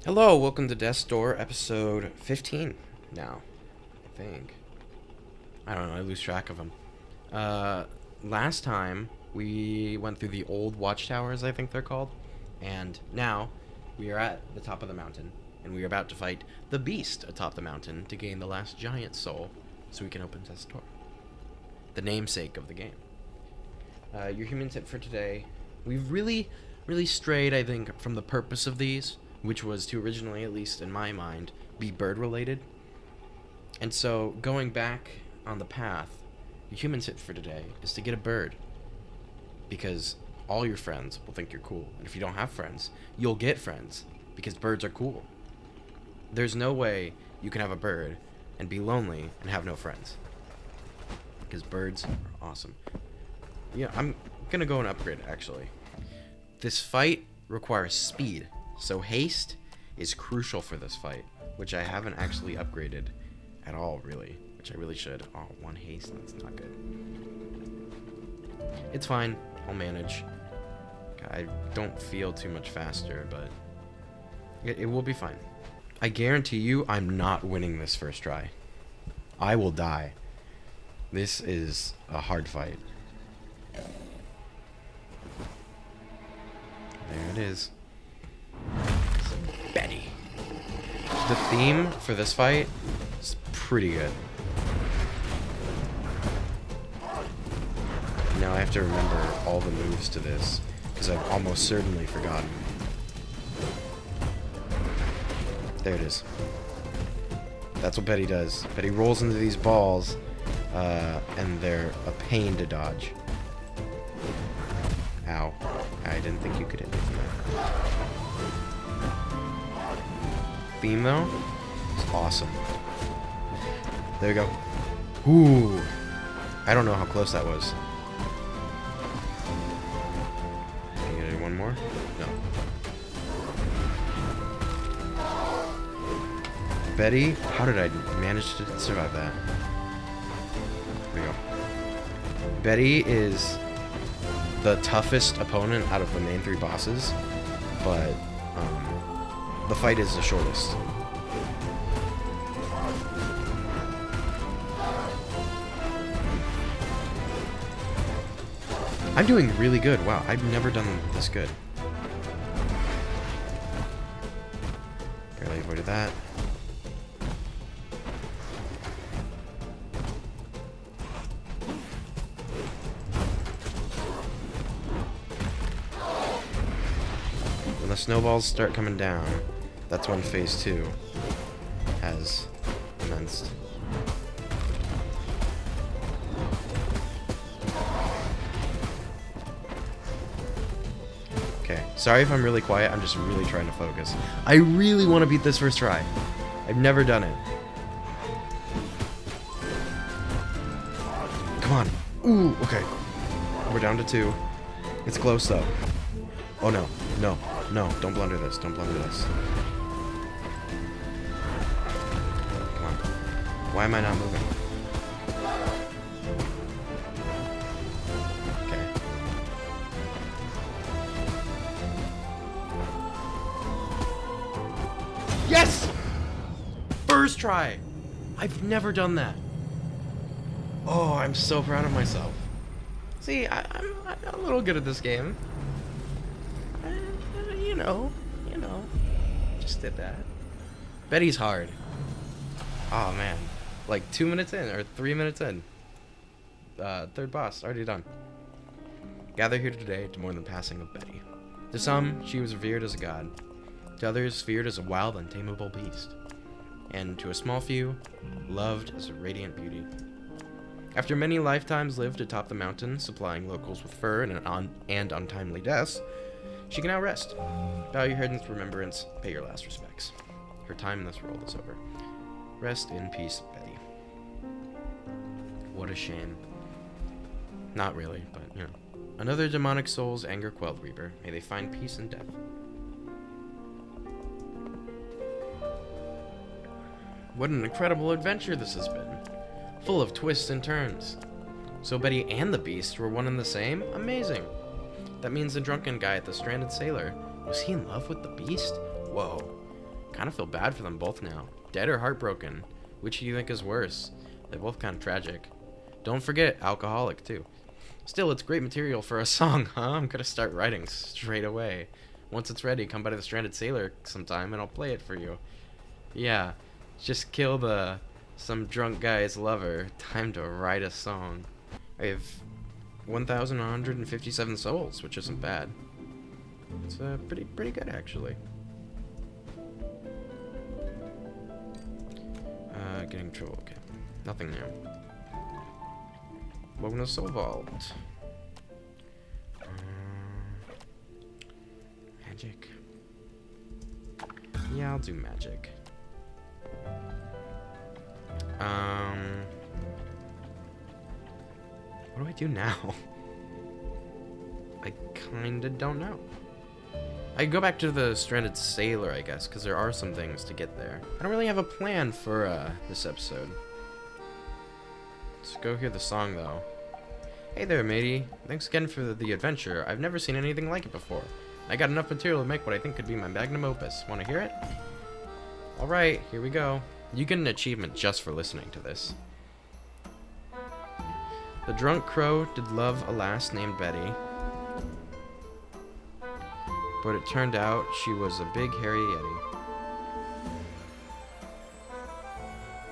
Hello, welcome to Death's Door, episode 15 now, I think. I don't know, I lose track of them. Last time, we went through the old watchtowers, I think they're called, and now we are at the top of the mountain, and we are about to fight the beast atop the mountain to gain the last giant soul, so we can open Death's Door. The namesake of the game. Your human tip for today, we've really strayed, I think, from the purpose of these, which was to originally, at least in my mind, be bird related. And so, going back on the path, your human tip for today is to get a bird. Because all your friends will think you're cool. And if you don't have friends, you'll get friends. Because birds are cool. There's no way you can have a bird and be lonely and have no friends. Because birds are awesome. Yeah, I'm gonna go and upgrade it, actually. This fight requires speed. So haste is crucial for this fight, which I haven't actually upgraded at all, really, which I really should. Oh, one haste, that's not good. It's fine, I'll manage. I don't feel too much faster, but it will be fine. I guarantee you I'm not winning this first try. I will die. This is a hard fight. There it is. Betty. The theme for this fight is pretty good. Now I have to remember all the moves to this, because I've almost certainly forgotten. There it is. That's what Betty does. Betty rolls into these balls, and they're a pain to dodge. Ow. I didn't think you could hit me from that. Theme though is awesome. There we go. Ooh, I don't know how close that was. Can you get one more? No. Betty, how did I manage to survive that? There we go. Betty is the toughest opponent out of the main three bosses, but the fight is the shortest. I'm doing really good. Wow, I've never done this good. Barely avoided that. When the snowballs start coming down, that's when phase 2 has commenced. Okay, sorry if I'm really quiet, I'm just really trying to focus. I really want to beat this first try. I've never done it. Come on. Ooh, okay. We're down to 2. It's close though. Oh no, no, no, don't blunder this, don't blunder this. Come on. Why am I not moving? Okay. Yes! First try! I've never done that. Oh, I'm so proud of myself. See, I'm a little good at this game. You know, just did that. Betty's hard. Oh man, like 2 minutes in or 3 minutes in. Third boss already done. Gather here today to mourn the passing of Betty. To some, she was revered as a god. To others, feared as a wild, untamable beast. And to a small few, loved as a radiant beauty. After many lifetimes lived atop the mountain, supplying locals with fur and untimely deaths, she can now rest. Bow your head in remembrance, pay your last respects. Her time in this world is over. Rest in peace, Betty. What a shame. Not really, but, you know. Another demonic soul's anger quelled, Reaper. May they find peace in death. What an incredible adventure this has been. Full of twists and turns. So Betty and the Beast were one and the same? Amazing. That means the drunken guy at the Stranded Sailor, was he in love with the Beast? Whoa. kind of feel bad for them both now. Dead or heartbroken? Which do you think is worse? They're both kind of tragic. Don't forget, alcoholic, too. Still, it's great material for a song, huh? I'm gonna start writing straight away. Once it's ready, come by the Stranded Sailor sometime and I'll play it for you. Yeah, just kill some drunk guy's lover. Time to write a song. I have 1,157 souls, which isn't bad. It's pretty good, actually. Getting trouble. Okay, nothing new. Welcome to Soul Vault. Magic. Yeah, I'll do magic. What do I do now? I kinda don't know. I go back to the Stranded Sailor, I guess, because there are some things to get there. I don't really have a plan for this episode. Let's go hear the song, though. Hey there, matey. Thanks again for the adventure. I've never seen anything like it before. I got enough material to make what I think could be my magnum opus. Want to hear it? Alright, here we go. You get an achievement just for listening to this. The drunk crow did love a lass named Betty. But it turned out she was a big hairy yeti.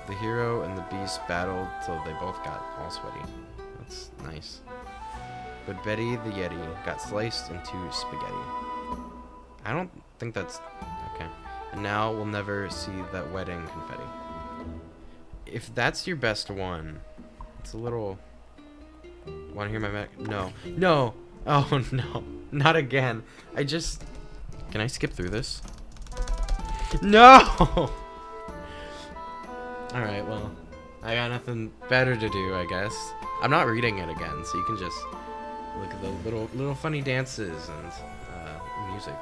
The hero and the beast battled till they both got all sweaty. That's nice. But Betty the yeti got sliced into spaghetti. I don't think that's... okay. And now we'll never see that wedding confetti. If that's your best one, it's a little... Want to hear my... No. No! Oh, no. Not again. I just... Can I skip through this? No! Alright, well. I got nothing better to do, I guess. I'm not reading it again, so you can just look at the little funny dances and music.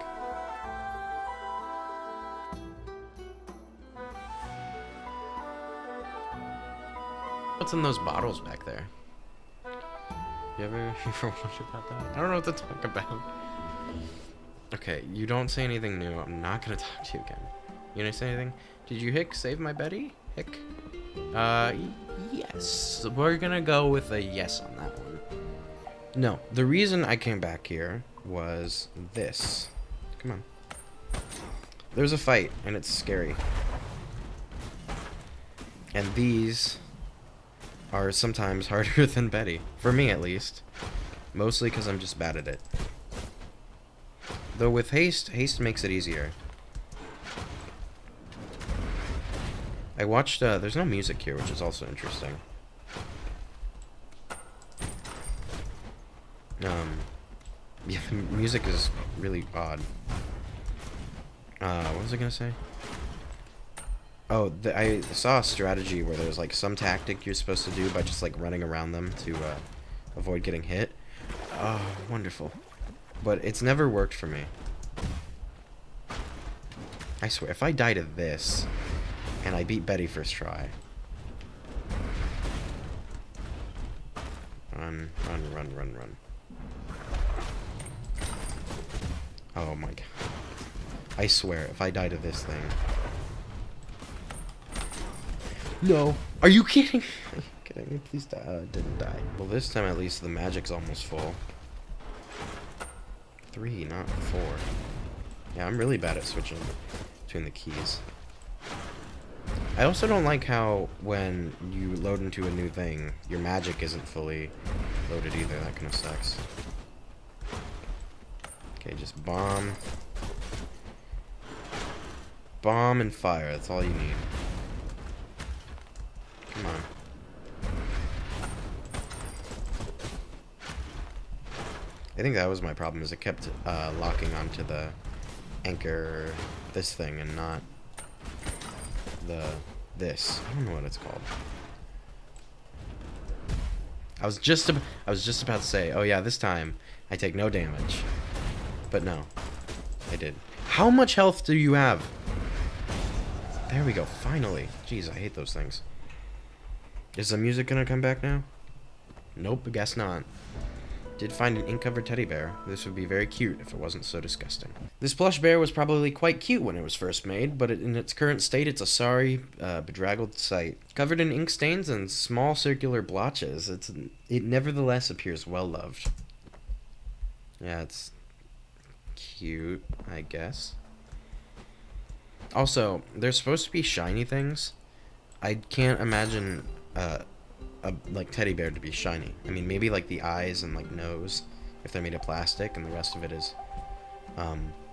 What's in those bottles back there? You ever wonder about that? I don't know what to talk about. Okay, you don't say anything new. I'm not gonna talk to you again. You gonna say anything? Did you save my Betty? Yes. We're gonna go with a yes on that one. No, the reason I came back here was this. Come on. There's a fight, and it's scary. And these are sometimes harder than Betty. For me, at least. Mostly because I'm just bad at it. Though with haste makes it easier. I watched, there's no music here, which is also interesting. Yeah, the music is really odd. What was I gonna say? Oh, I saw a strategy where there's like some tactic you're supposed to do by just like running around them to avoid getting hit. Oh, wonderful. But it's never worked for me. I swear, if I die to this, and I beat Betty first try. Run, run, run, run, run. Oh my god. I swear, if I die to this thing... No! Are you kidding? Are you kidding me? Please die. Didn't die. Well, this time at least the magic's almost full. 3, not 4. Yeah, I'm really bad at switching between the keys. I also don't like how when you load into a new thing, your magic isn't fully loaded either. That kind of sucks. Okay, just bomb. Bomb and fire. That's all you need. Come on. I think that was my problem, is it kept locking onto the anchor, this thing, and not this. I don't know what it's called. I was just about to say, oh yeah, this time I take no damage. But no, I did. How much health do you have? There we go, finally. Jeez, I hate those things. Is the music gonna come back now? Nope, I guess not. Did find an ink-covered teddy bear. This would be very cute if it wasn't so disgusting. This plush bear was probably quite cute when it was first made, but in its current state, it's a sorry, bedraggled sight. Covered in ink stains and small circular blotches, it nevertheless appears well-loved. Yeah, it's cute, I guess. Also, there's supposed to be shiny things. I can't imagine a like teddy bear to be shiny. I mean, maybe like the eyes and like nose, if they're made of plastic, and the rest of it is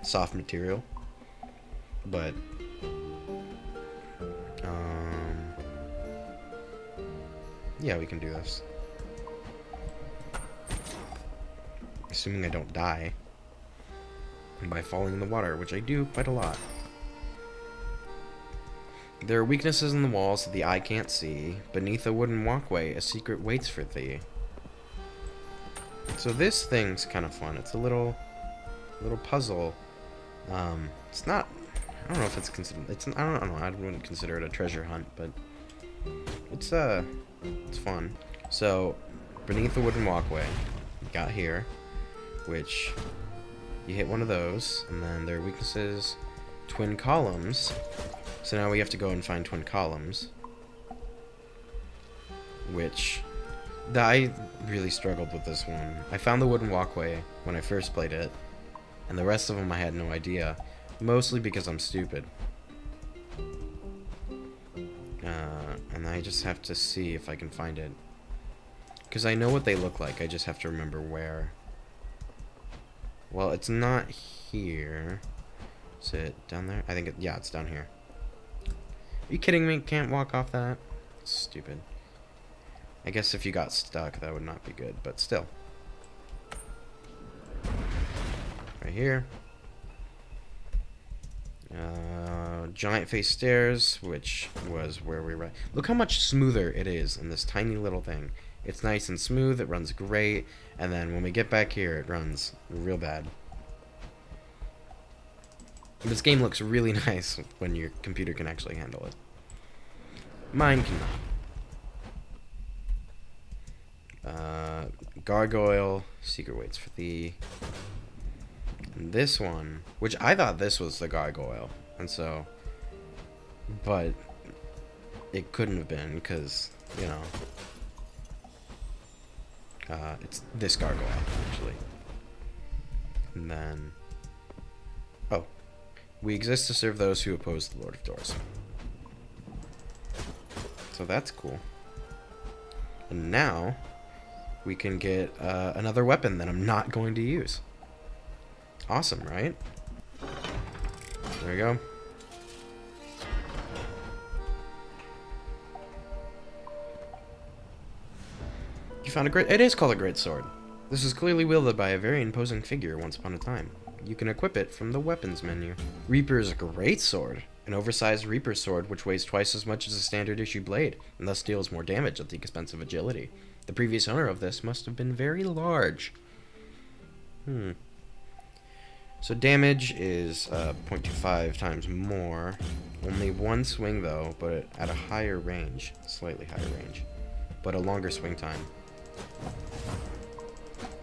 soft material. But yeah, we can do this. Assuming I don't die by falling in the water, which I do quite a lot. There are weaknesses in the walls that the eye can't see. Beneath a wooden walkway, a secret waits for thee. So this thing's kind of fun. It's a little puzzle. It's not. I don't know if it's considered. I don't know. I wouldn't consider it a treasure hunt, but it's fun. So beneath the wooden walkway, you got here, which you hit one of those, and then there are weaknesses. Twin columns. So now we have to go and find twin columns, which I really struggled with this one. I found the wooden walkway when I first played it, and the rest of them I had no idea, mostly because I'm stupid. And I just have to see if I can find it, because I know what they look like, I just have to remember where. Well, it's not here. Is it down there? I think yeah, it's down here. Are you kidding me? Can't walk off that? Stupid. I guess if you got stuck, that would not be good, but still. Right here. Giant face stairs, which was where we were. Look how much smoother it is in this tiny little thing. It's nice and smooth, it runs great, and then when we get back here, it runs real bad. This game looks really nice when your computer can actually handle it. Mine cannot. Gargoyle, secret waits for thee. And this one, which I thought this was the gargoyle, and so, but it couldn't have been because, you know, it's this gargoyle actually. And then, oh. We exist to serve those who oppose the Lord of Doors. So that's cool. And now, we can get another weapon that I'm not going to use. Awesome, right? There we go. You found a great... It is called a great sword. This is clearly wielded by a very imposing figure once upon a time. You can equip it from the weapons menu. Reaper's Greatsword. An oversized Reaper sword which weighs twice as much as a standard issue blade, and thus deals more damage at the expense of agility. The previous owner of this must have been very large. So damage is 0.25 times more. Only one swing though, but at a higher range. Slightly higher range. But a longer swing time.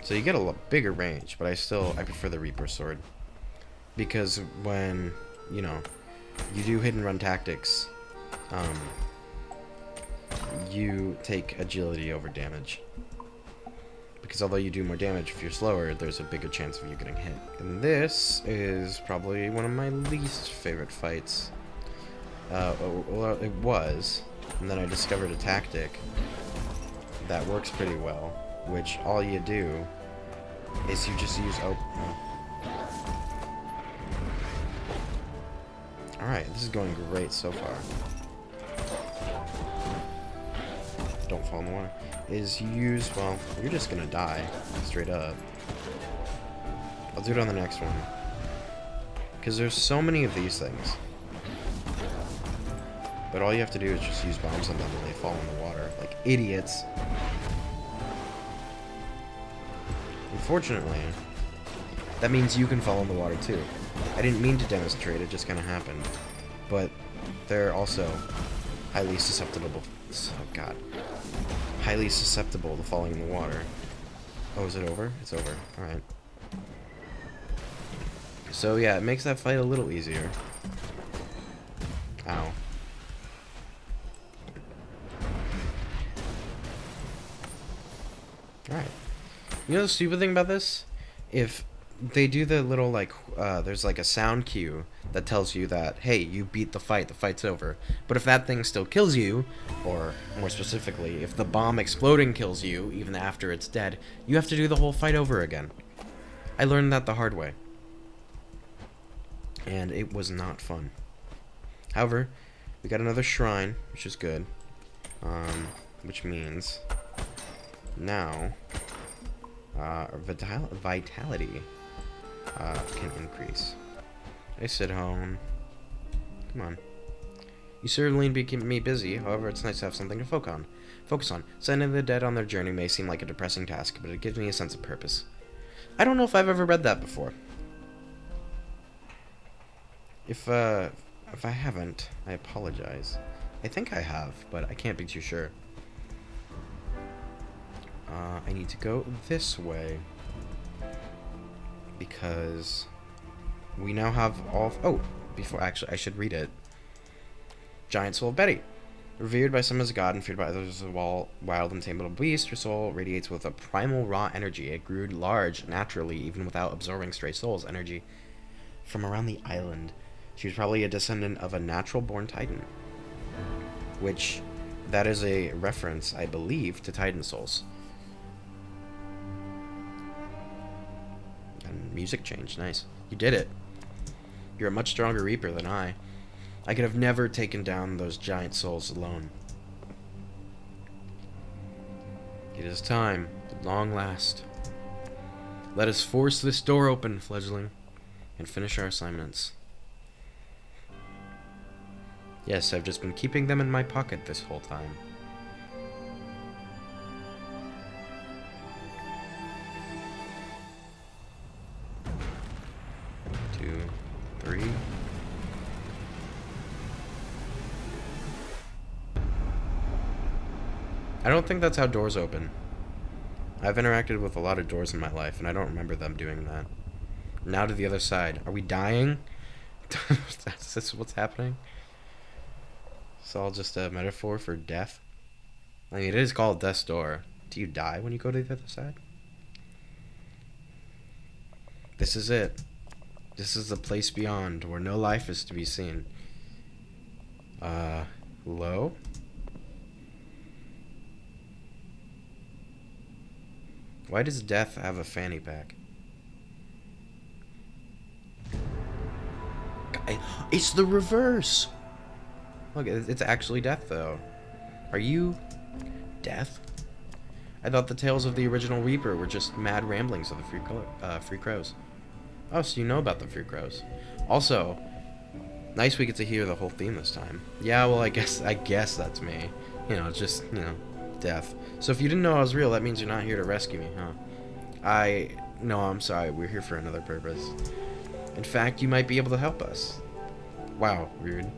So you get a lot bigger range, but I prefer the Reaper sword. Because when, you know, you do hit and run tactics, you take agility over damage. Because although you do more damage if you're slower, there's a bigger chance of you getting hit. And this is probably one of my least favorite fights. Well, it was, and then I discovered a tactic that works pretty well, which all you do is you just use Alright, this is going great so far. Don't fall in the water. Is use, well, you're just gonna die, straight up. I'll do it on the next one. Because there's so many of these things. But all you have to do is just use bombs on them when they fall in the water. Like idiots. Unfortunately, that means you can fall in the water too. I didn't mean to demonstrate, it just kind of happened. But they're also highly susceptible. Oh god. Highly susceptible to falling in the water. Oh, is it over? It's over. Alright. So, yeah, it makes that fight a little easier. Ow. Alright. You know the stupid thing about this? If they do the little, like, there's like a sound cue that tells you that, hey, you beat the fight's over. But if that thing still kills you, or more specifically, if the bomb exploding kills you, even after it's dead, you have to do the whole fight over again. I learned that the hard way. And it was not fun. However, we got another shrine, which is good. Which means now our vitality can increase. Hey, Sidhone. Come on. You certainly be keeping me busy, however, it's nice to have something to focus on. Sending the dead on their journey may seem like a depressing task, but it gives me a sense of purpose. I don't know if I've ever read that before. If I haven't, I apologize. I think I have, but I can't be too sure. I need to go this way. Because we now have all... Oh, before... Actually, I should read it. Giant Soul of Betty. Revered by some as a god and feared by others as a wild and tameable beast, her soul radiates with a primal raw energy. It grew large naturally, even without absorbing stray souls' energy from around the island. She was probably a descendant of a natural-born titan. Which, that is a reference, I believe, to Titan souls. And music changed, nice. You did it. You're a much stronger Reaper than I. I could have never taken down those giant souls alone. It is time, at long last. Let us force this door open, fledgling, and finish our assignments. Yes, I've just been keeping them in my pocket this whole time. Two, three. I don't think that's how doors open. I've interacted with a lot of doors in my life, and I don't remember them doing that. Now to the other side. Are we dying? Is this what's happening? It's all just a metaphor for death. I mean, it is called Death's Door. Do you die when you go to the other side? This is it. This is the place beyond, where no life is to be seen. Hello? Why does death have a fanny pack? It's the reverse! Look, it's actually death, though. Are you... death? I thought the tales of the original Reaper were just mad ramblings of the Free Crows. Oh, so you know about the Free Crows. Also, nice we get to hear the whole theme this time. Yeah, well, I guess that's me. You know, just, you know, death. So if you didn't know I was real, that means you're not here to rescue me, huh? No, I'm sorry. We're here for another purpose. In fact, you might be able to help us. Wow, weird.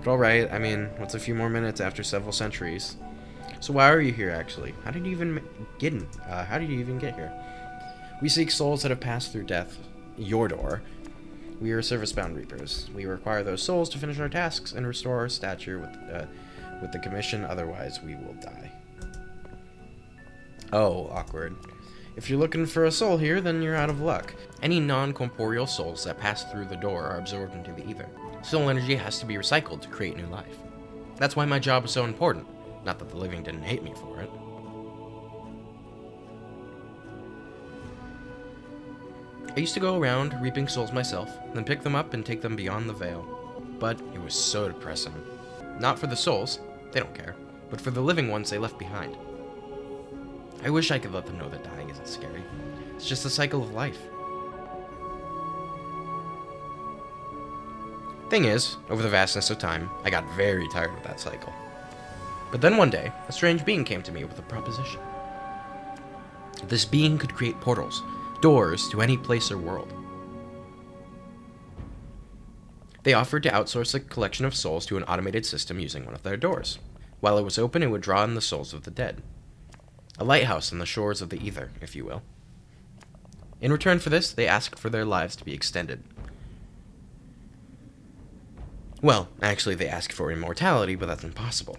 But alright, I mean, what's a few more minutes after several centuries? So why are you here, actually? How did you even get here? We seek souls that have passed through death. Your door. We are service-bound Reapers. We require those souls to finish our tasks and restore our stature with the commission, otherwise we will die. Oh, awkward. If you're looking for a soul here, then you're out of luck. Any non-corporeal souls that pass through the door are absorbed into the ether. Soul energy has to be recycled to create new life. That's why my job is so important. Not that the living didn't hate me for it. I used to go around reaping souls myself, then pick them up and take them beyond the veil. But it was so depressing. Not for the souls, they don't care, but for the living ones they left behind. I wish I could let them know that dying isn't scary. It's just the cycle of life. Thing is, over the vastness of time, I got very tired of that cycle. But then one day, a strange being came to me with a proposition. This being could create portals, doors to any place or world. They offered to outsource a collection of souls to an automated system using one of their doors. While it was open, it would draw in the souls of the dead. A lighthouse on the shores of the ether, if you will. In return for this, they asked for their lives to be extended. Well, actually, they asked for immortality, but that's impossible.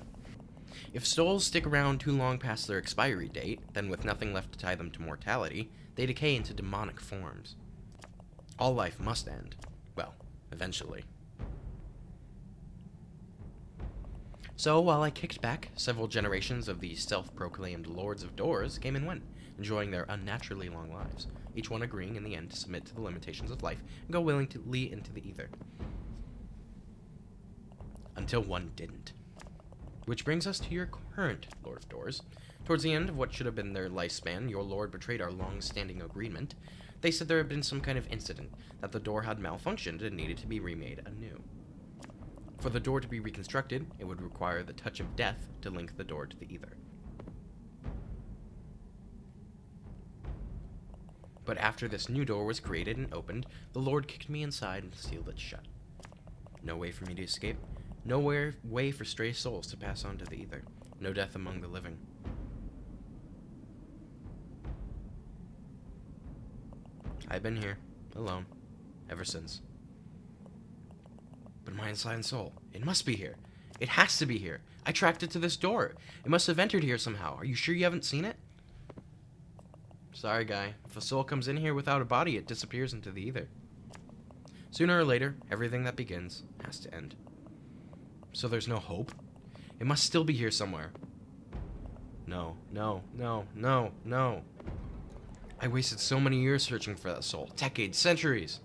If souls stick around too long past their expiry date, then with nothing left to tie them to mortality, they decay into demonic forms. All life must end. Well, eventually. So, while I kicked back, several generations of these self-proclaimed Lords of Doors came and went, enjoying their unnaturally long lives, each one agreeing in the end to submit to the limitations of life and go willingly into the ether. Until one didn't. Which brings us to your current Lord of Doors. Towards the end of what should have been their lifespan, your lord betrayed our long-standing agreement. They said there had been some kind of incident, that the door had malfunctioned and needed to be remade anew. For the door to be reconstructed, it would require the touch of death to link the door to the ether. But after this new door was created and opened, the Lord kicked me inside and sealed it shut. No way for me to escape. No way for stray souls to pass on to the ether. No death among the living. I've been here, alone, ever since. But my inside soul, it must be here. It has to be here. I tracked it to this door. It must have entered here somehow. Are you sure you haven't seen it? Sorry, guy. If a soul comes in here without a body, it disappears into the ether. Sooner or later, everything that begins has to end. So there's no hope? It must still be here somewhere. No, no, no, no, no. I wasted so many years searching for that soul. Decades, centuries.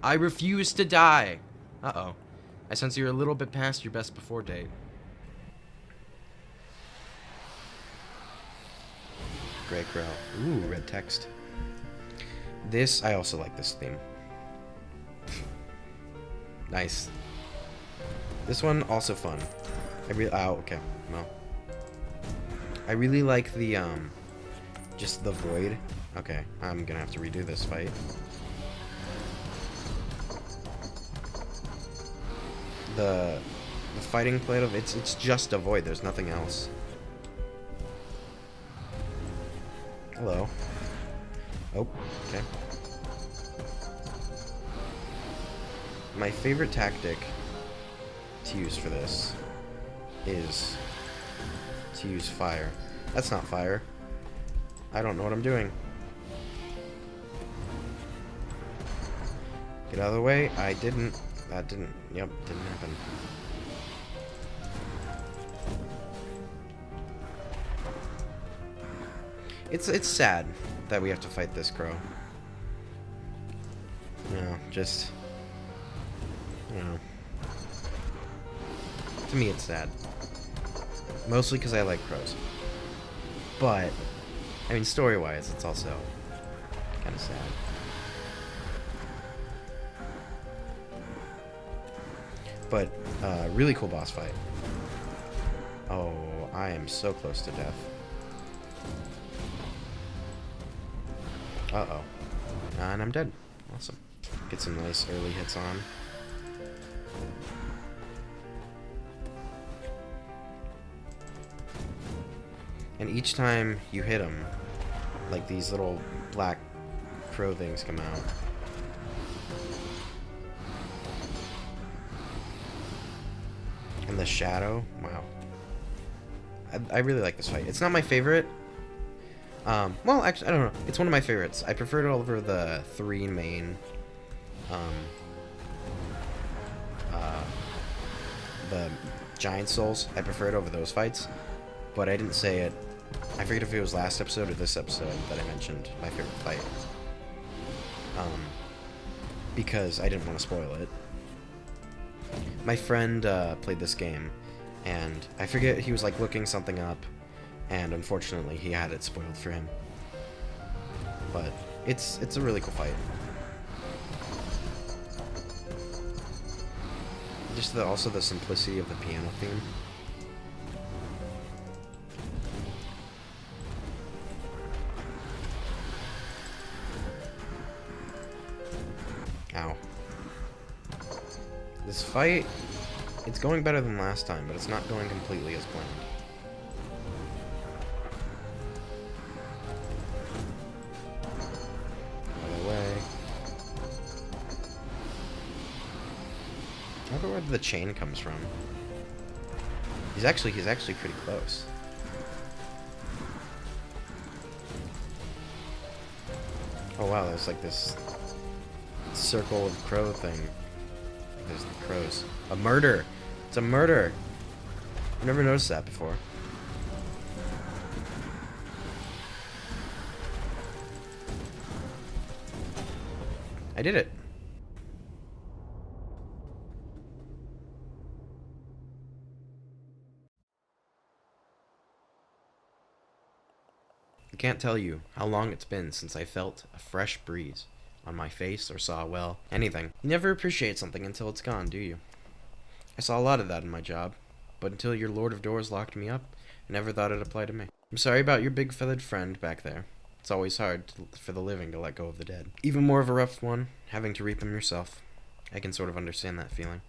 I refuse to die. Uh-oh. I sense you're a little bit past your best before date. Grey Crow. Ooh, red text. I also like this theme. Nice. This one, also fun. Okay. Well. I really like the, just the void. Okay, I'm gonna have to redo this fight. The fighting plate of it's just a void. There's nothing else. Hello. Oh, okay. My favorite tactic to use for this is to use fire. That's not fire. I don't know what I'm doing. Get out of the way. I didn't. That didn't. Yep, didn't happen. It's sad that we have to fight this crow. Just I don't know. To me, it's sad. Mostly because I like crows. But I mean, story-wise, it's also kind of sad. But really cool boss fight. Oh, I am so close to death. Uh-oh. And I'm dead. Awesome. Get some nice early hits on. And each time you hit him, like these little black crow things come out. And the shadow, wow. I really like this fight. It's not my favorite. Well, actually, I don't know. It's one of my favorites. I preferred it over the 3 main, the giant souls. I prefer it over those fights, but I didn't say it. I forget if it was last episode or this episode that I mentioned my favorite fight. Because I didn't want to spoil it. My friend played this game, and I forget, he was like looking something up, and unfortunately he had it spoiled for him. But it's a really cool fight. Just also the simplicity of the piano theme. Ow. This fight, it's going better than last time, but it's not going completely as planned. where the chain comes from. He's actually pretty close. Oh wow, there's like this circle of crow thing. There's the crows. A murder! It's a murder! I've never noticed that before. I did it. I can't tell you how long it's been since I felt a fresh breeze on my face or saw, well, anything. You never appreciate something until it's gone, do you? I saw a lot of that in my job, but until your Lord of Doors locked me up, I never thought it'd apply to me. I'm sorry about your big feathered friend back there. It's always hard for the living to let go of the dead. Even more of a rough one, having to reap them yourself. I can sort of understand that feeling.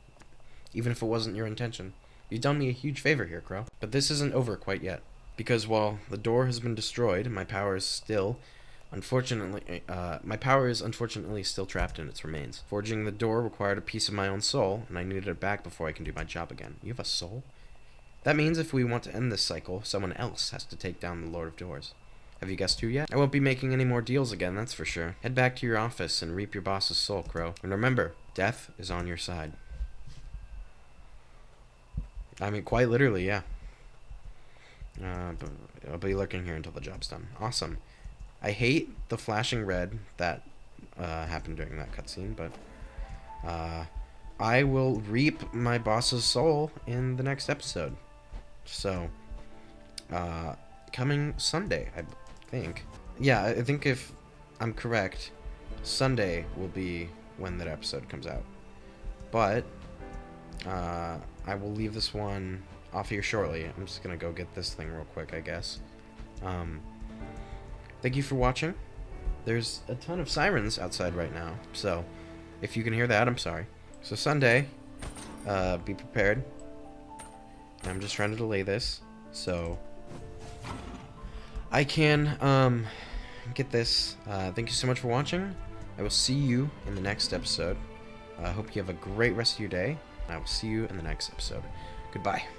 Even if it wasn't your intention. You've done me a huge favor here, Crow. But this isn't over quite yet. Because while the door has been destroyed, my power is unfortunately still trapped in its remains. Forging the door required a piece of my own soul, and I needed it back before I can do my job again. You have a soul? That means if we want to end this cycle, someone else has to take down the Lord of Doors. Have you guessed who yet? I won't be making any more deals again, that's for sure. Head back to your office and reap your boss's soul, Crow. And remember, death is on your side. I mean, quite literally, yeah. But I'll be lurking here until the job's done. Awesome. I hate the flashing red that happened during that cutscene, but I will reap my boss's soul in the next episode. So, coming Sunday, I think. Yeah, I think if I'm correct, Sunday will be when that episode comes out. But I will leave this one off here shortly. I'm just gonna go get this thing real quick, I guess. Thank you for watching. There's a ton of sirens outside right now, so if you can hear that, I'm sorry. So Sunday, be prepared. I'm just trying to delay this so I can get this. Thank you so much for watching. I will see you in the next episode. I hope you have a great rest of your day. I will see you in the next episode. Goodbye.